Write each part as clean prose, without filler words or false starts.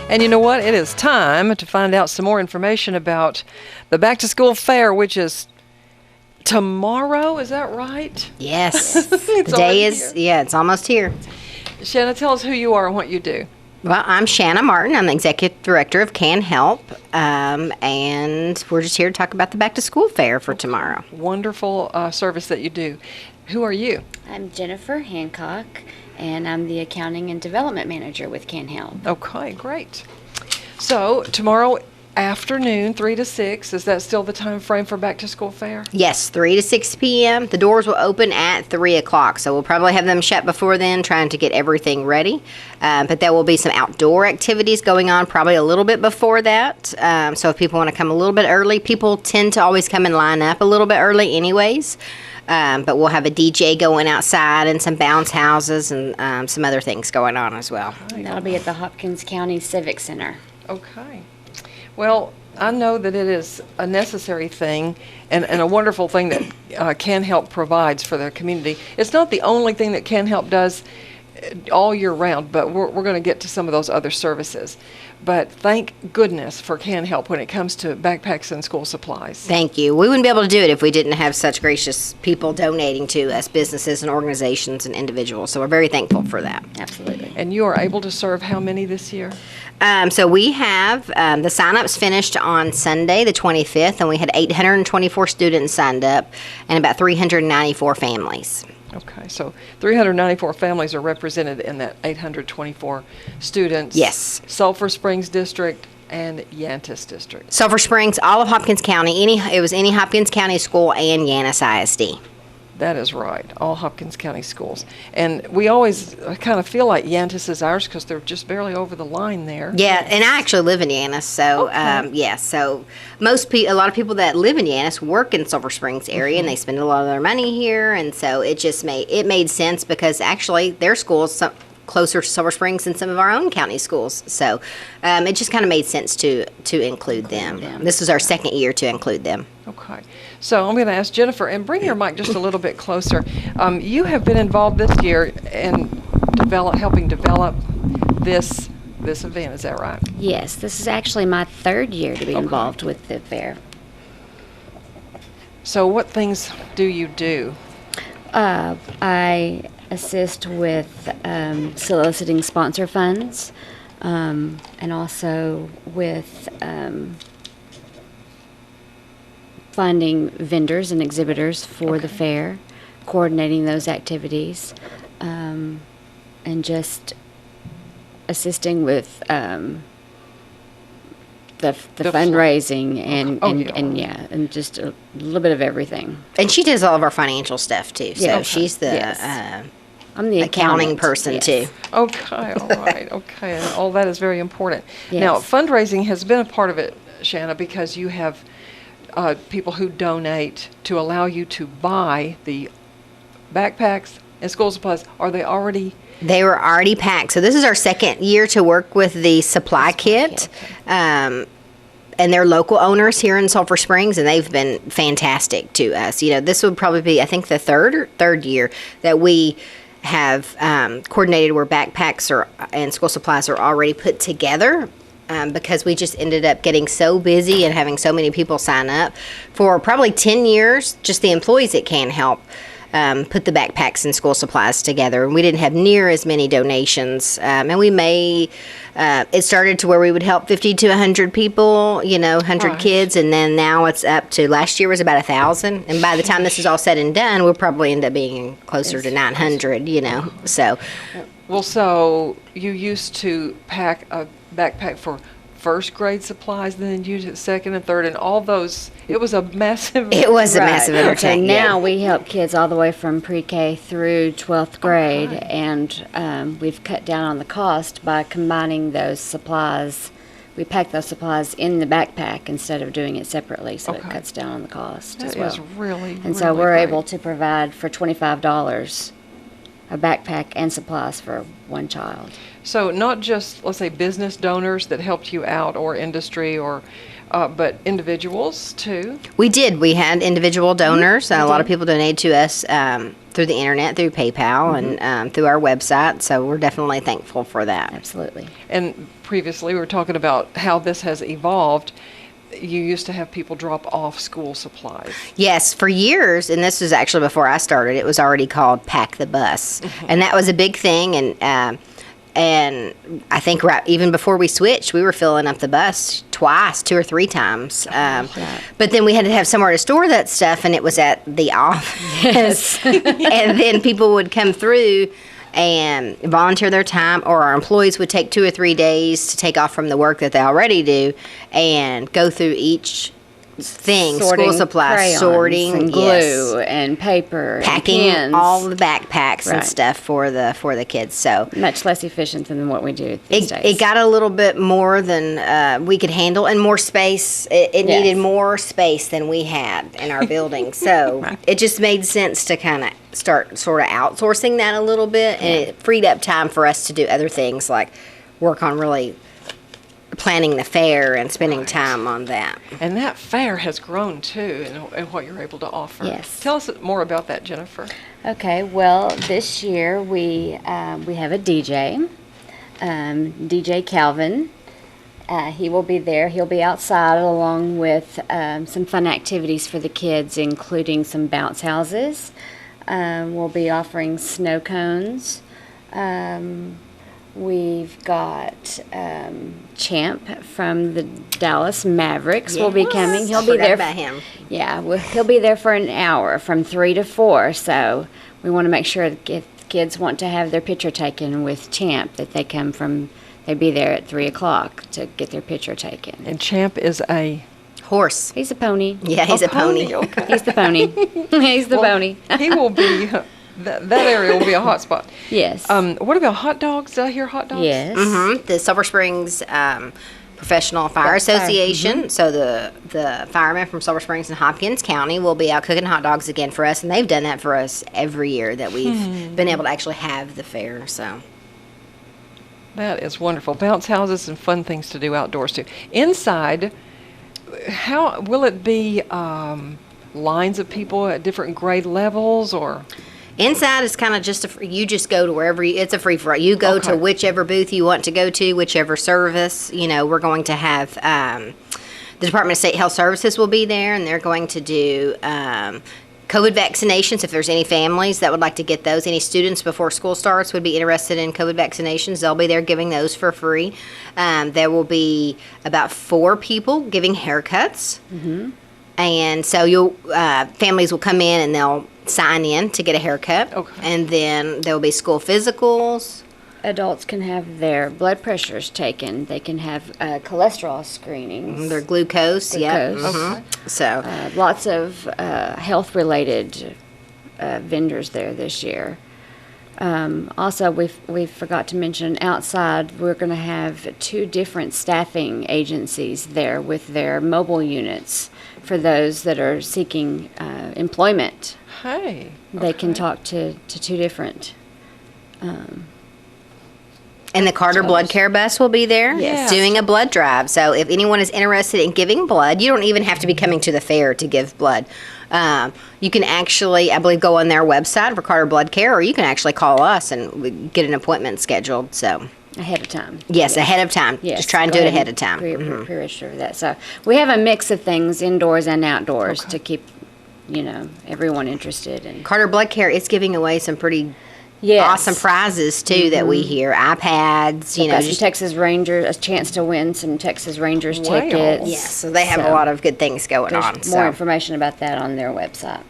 And you know what? It is time to find out some more information about the Back to School Fair, which is tomorrow. Is that right? Yes. The day is, it's almost here. Shanna, tell us who you are and what you do. Well, I'm Shanna Martin. I'm the Executive Director of CanHelp, and we're just here to talk about the Back to School Fair for tomorrow. Wonderful service that you do. Who are you? I'm Jennifer Hancock, and I'm the Accounting and Development Manager with CanHelp. Okay, great. So tomorrow afternoon, 3 to 6, is that still the time frame for Back to School Fair? Yes, 3 to 6 p.m. The doors will open at 3 o'clock, so we'll probably have them shut before then, trying to get everything ready. But there will be some outdoor activities going on probably a little bit before that. So if people want to come a little bit early, people tend to always come and line up a little bit early anyways. But we'll have a DJ going outside and some bounce houses and some other things going on as well. That'll be at the Hopkins County Civic Center. Okay. Well, I know that it is a necessary thing and a wonderful thing that CanHelp provides for the community. It's not the only thing that CanHelp does all year round, but we're going to get to some of those other services. But thank goodness for CanHelp when it comes to backpacks and school supplies. Thank you. We wouldn't be able to do it if we didn't have such gracious people donating to us, businesses and organizations and individuals. So we're very thankful for that. Absolutely. And you are able to serve how many this year? So we have the sign-ups finished on Sunday, the 25th, and we had 824 students signed up and about 394 families. Okay, so 394 families are represented in that 824 students. Yes. Sulphur Springs District and Yantis District. Sulphur Springs, all of Hopkins County, it was any Hopkins County school and Yantis ISD. That is right, all Hopkins County schools. And we always kind of feel like Yantis is ours because they're just barely over the line there. Yeah, and I actually live in Yantis, so Okay. so a lot of people that live in Yantis work in Sulphur Springs area, and they spend a lot of their money here, and so it made sense because actually their schools closer to Sulphur Springs than some of our own county schools, so it just kind of made sense to include them. This is our second year to include them. Okay. So I'm going to ask Jennifer, and bring your mic just a little bit closer. You have been involved this year in helping develop this event, is that right? Yes, this is actually my third year to be involved with the fair. So what things do you do? I assist with soliciting sponsor funds and also with finding vendors and exhibitors for the fair, coordinating those activities, and just assisting with the fundraising and just a little bit of everything. And she does all of our financial stuff too, so Yeah. she's the I'm the accounting accountant. person Yes. too. Okay, all right, okay. And all that is very important. Yes. Now, fundraising has been a part of it, Shanna, because you have people who donate to allow you to buy the backpacks and school supplies. Are they already? They were already packed. So this is our second year to work with the supply kit. And they're local owners here in Sulphur Springs, and they've been fantastic to us. You know, this would probably be, I think, the third year that we have coordinated where backpacks and school supplies are already put together. Because we just ended up getting so busy and having so many people sign up. For probably 10 years, just the employees at CanHelp put the backpacks and school supplies together. And we didn't have near as many donations. And it started to where we would help 50 to 100 people, 100 Right. kids. And then now it's up to, last year was about 1,000. And by the time this is all said and done, we'll probably end up being closer to 900, So, Well, so you used to pack a backpack for first grade supplies, then use it second and third, and all those. It was a massive. it was a massive So entertainment. now we help kids all the way from pre-K through 12th grade, and we've cut down on the cost by combining those supplies. We pack those supplies in the backpack instead of doing it separately, so it Okay. cuts down on the cost as That well. is really. And so really we're great. able to provide for $25 a backpack and supplies for one child. So not just, let's say, business donors that helped you out, or industry, or but individuals too. We did. We had individual donors. A lot of people donated to us through the internet, through PayPal, and through our website. So we're definitely thankful for that. Absolutely. And previously, we were talking about how this has evolved. You used to have people drop off school supplies. Yes, for years, and this was actually before I started, it was already called Pack the Bus. And that was a big thing. And I think even before we switched, we were filling up the bus twice, 2 or 3 times. But then we had to have somewhere to store that stuff, and it was at the office. And then people would come through and volunteer their time, or our employees would take 2 or 3 days to take off from the work that they already do and go through each thing, school supplies, crayons sorting, and glue and paper, packing and pens. all the backpacks and Right. stuff for the kids. So Much less efficient than what we do these days. it got a little bit more than we could handle, and more space. It Yes. needed more space than we had in our building. So it just made sense to kind of start sort of outsourcing that a little bit, and it freed up time for us to do other things like work on really planning the fair and spending time on that. And that fair has grown too, and what you're able to offer. Yes. Tell us more about that, Jennifer. Okay, well, this year we have a DJ, DJ Calvin. He will be there. He'll be outside along with some fun activities for the kids, including some bounce houses. We'll be offering snow cones. We've got Champ from the Dallas Mavericks will be coming. He'll be there. About him. Yeah, he'll be there for an hour from 3 to 4. So we want to make sure that if kids want to have their picture taken with Champ, that they'd be there at 3 o'clock to get their picture taken. And Champ is a Horse. He's a pony. Yeah, he's a pony. Okay. He's the pony. He's the pony. He will be. That area will be a hot spot. Yes. What about hot dogs? Did I hear hot dogs? Yes. The Silver Springs Professional Fire Association. So the firemen from Silver Springs and Hopkins County will be out cooking hot dogs again for us, and they've done that for us every year that we've been able to actually have the fair. So That is wonderful. Bounce houses and fun things to do outdoors too. Inside, how will it be? Lines of people at different grade levels, or? inside is kind of just you just go to wherever it's a free for all. You go to Okay. whichever booth you want to go to, whichever service. You know, we're going to have the Department of State Health Services will be there, and they're going to do COVID vaccinations. If there's any families that would like to get those, any students before school starts would be interested in COVID vaccinations, they'll be there giving those for free. There will be about 4 people giving haircuts. Mm-hmm. And so families will come in and they'll sign in to get a haircut. Okay. And then there will be school physicals. Adults can have their blood pressures taken. They can have cholesterol screenings. Their glucose. Yeah. Glucose. Mm-hmm. So Lots of health-related vendors there this year. Also, we forgot to mention outside, we're going to have 2 different staffing agencies there with their mobile units for those that are seeking employment. Hey. They can talk to 2 different. And the Carter Blood Care Bus will be there Yes. doing a blood drive. So if anyone is interested in giving blood, you don't even have to be coming to the fair to give blood. You can actually, I believe, go on their website for Carter Blood Care, or you can actually call us and we get an appointment scheduled. So Ahead of time. yes, ahead of time. Yes, Just try and go do it ahead ahead of time. and Pre-register for that. So we have a mix of things indoors and outdoors to keep, everyone interested. And Carter Blood Care is giving away some pretty yes. awesome prizes too that we hear. iPads, Got some just Texas Rangers, a chance to win some Texas Rangers Wow. tickets. yes. So they have a So lot of good things going There's on. more So information about that on their website.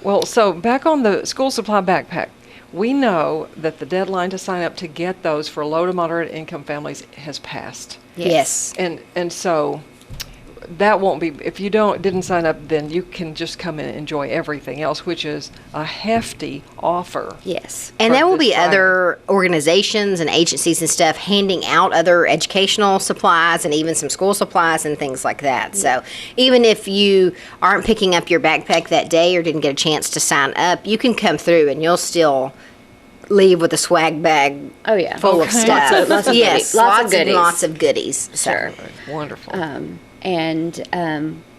Well, so back on the school supply backpack, we know that the deadline to sign up to get those for low to moderate income families has passed. yes. And so that won't be, if you didn't sign up, then you can just come in and enjoy everything else, which is a hefty offer. Yes. And for there will this be Friday. other organizations and agencies and stuff handing out other educational supplies and even some school supplies and things like that. So even if you aren't picking up your backpack that day or didn't get a chance to sign up, you can come through and you'll still leave with a swag bag Oh, yeah. full of Okay. stuff. Lots of yes, goodies. Lots of and goodies. lots of goodies. So, Sure. Wonderful. And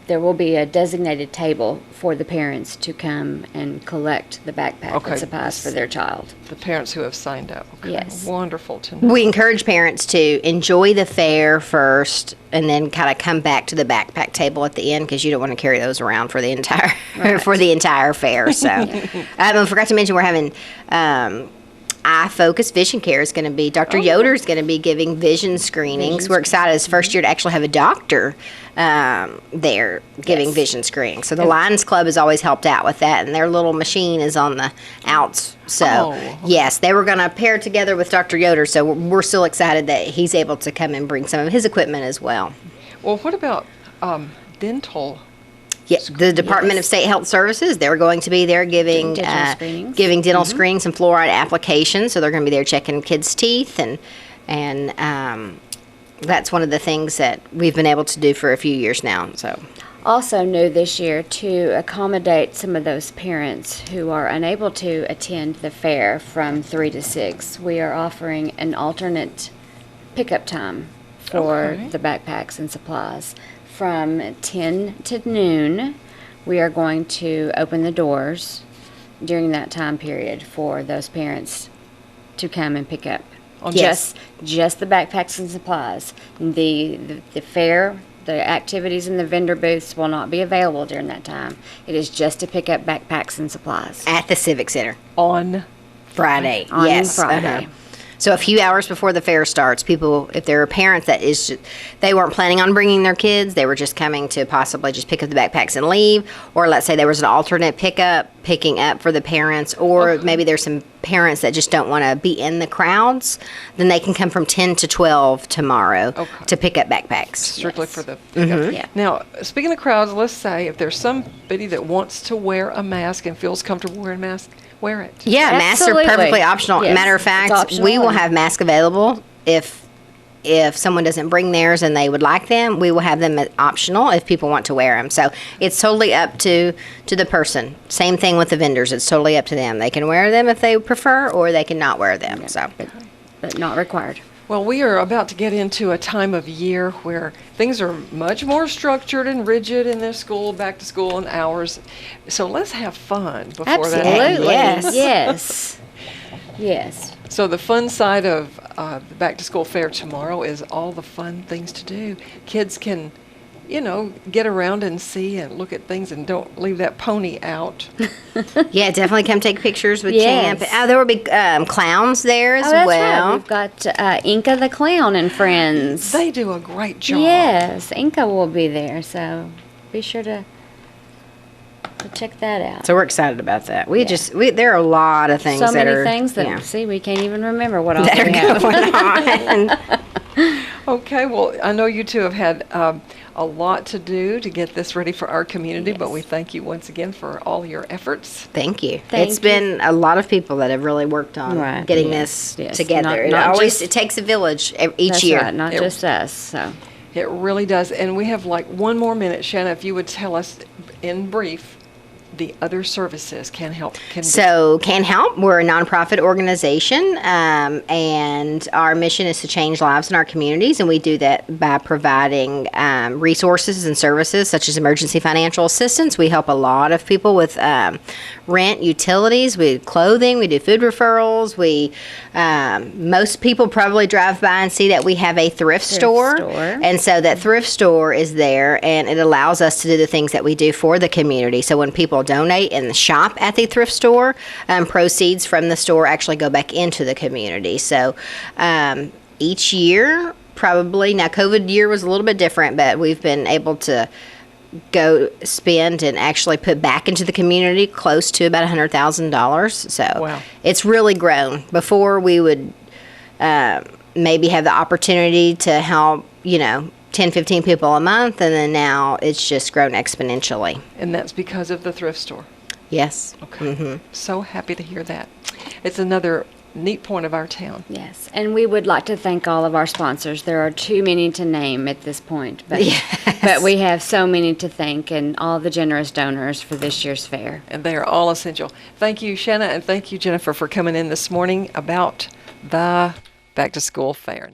there will be a designated table for the parents to come and collect the backpack Okay. and supplies for their child. The parents who have signed up. Okay. Yes. Wonderful to know. We encourage parents to enjoy the fair first and then kind of come back to the backpack table at the end because you don't want to carry those around for the entire for the entire fair. So I forgot to mention we're having Eye Focus Vision Care is going to be, Dr. Yoder is going to be giving vision screenings. We're excited. It's first year to actually have a doctor there giving vision screenings. So the Lions Club has always helped out with that, and their little machine is on the outs. So, yes, they were going to pair together with Dr. Yoder, so we're still excited that he's able to come and bring some of his equipment as well. Well, what about dental? Yeah, the Department of State Health Services, they're going to be there giving Dental screenings. giving dental screenings and fluoride applications. So they're going to be there checking kids' teeth, and that's one of the things that we've been able to do for a few years now. So Also new this year, to accommodate some of those parents who are unable to attend the fair from 3 to 6, we are offering an alternate pickup time for the backpacks and supplies. From 10 to noon, we are going to open the doors during that time period for those parents to come and pick up. Yes. Just the backpacks and supplies. The fair, the activities in the vendor booths will not be available during that time. It is just to pick up backpacks and supplies. at the Civic Center On Friday. On Yes. Friday. So a few hours before the fair starts, people, if there are parents that they weren't planning on bringing their kids, they were just coming to possibly just pick up the backpacks and leave, or let's say there was an alternate picking up for the parents, or maybe there's some parents that just don't want to be in the crowds, then they can come from 10 to 12 tomorrow to pick up backpacks. strictly for the Yeah. Now, speaking of crowds, let's say if there's somebody that wants to wear a mask and feels comfortable wearing a mask, wear it. Yeah, masks are Absolutely. perfectly optional. Yes, Matter of it's fact, optional we will and- have masks available if someone doesn't bring theirs and they would like them. We will have them optional if people want to wear them. So it's totally up to the person. Same thing with the vendors. It's totally up to them. They can wear them if they prefer, or they can not wear them. So But not required. Well, we are about to get into a time of year where things are much more structured and rigid in their school, back to school and hours. So let's have fun before that happens. Absolutely. Yes. Yes. Yes. So the fun side of the back to school fair tomorrow is all the fun things to do. Kids can, get around and see and look at things and don't leave that pony out. yeah, definitely come take pictures with Yes. Champ. There will be clowns there as Oh, that's well. right. We've got Inca the Clown and friends. They do a great job. Yes, Inca will be there, so be sure to check that out. So we're excited about that. There are a lot of things So that many are things that, yeah, see, we can't even remember what all that we have. are going on. Okay, well, I know you two have had a lot to do to get this ready for our community, but we thank you once again for all your efforts. Thank you. Thank It's you. been a lot of people that have really worked on Right. getting Yes. this Yes. together. Not It just- takes a village each That's year. right, not It- just us, so. It really does. And we have like one more minute. Shanna, if you would tell us in brief the other services CanHelp can do. So, CanHelp, we're a nonprofit organization, and our mission is to change lives in our communities, and we do that by providing resources and services such as emergency financial assistance. We help a lot of people with rent, utilities, we do clothing, we do food referrals. Most people probably drive by and see that we have a thrift store. And so that thrift store is there, and it allows us to do the things that we do for the community. So when people donate and shop at the thrift store, proceeds from the store actually go back into the community. So each year, probably, now COVID year was a little bit different, but we've been able to go spend and actually put back into the community close to about $100,000. So Wow. it's really grown. Before we would maybe have the opportunity to help, 10, 15 people a month, and then now it's just grown exponentially. And that's because of the thrift store. Yes. Okay. So happy to hear that. It's another neat point of our town. Yes, and we would like to thank all of our sponsors. There are too many to name at this point, but, but we have so many to thank, and all the generous donors for this year's fair. And they are all essential. Thank you, Shanna, and thank you, Jennifer, for coming in this morning about the back to school fair.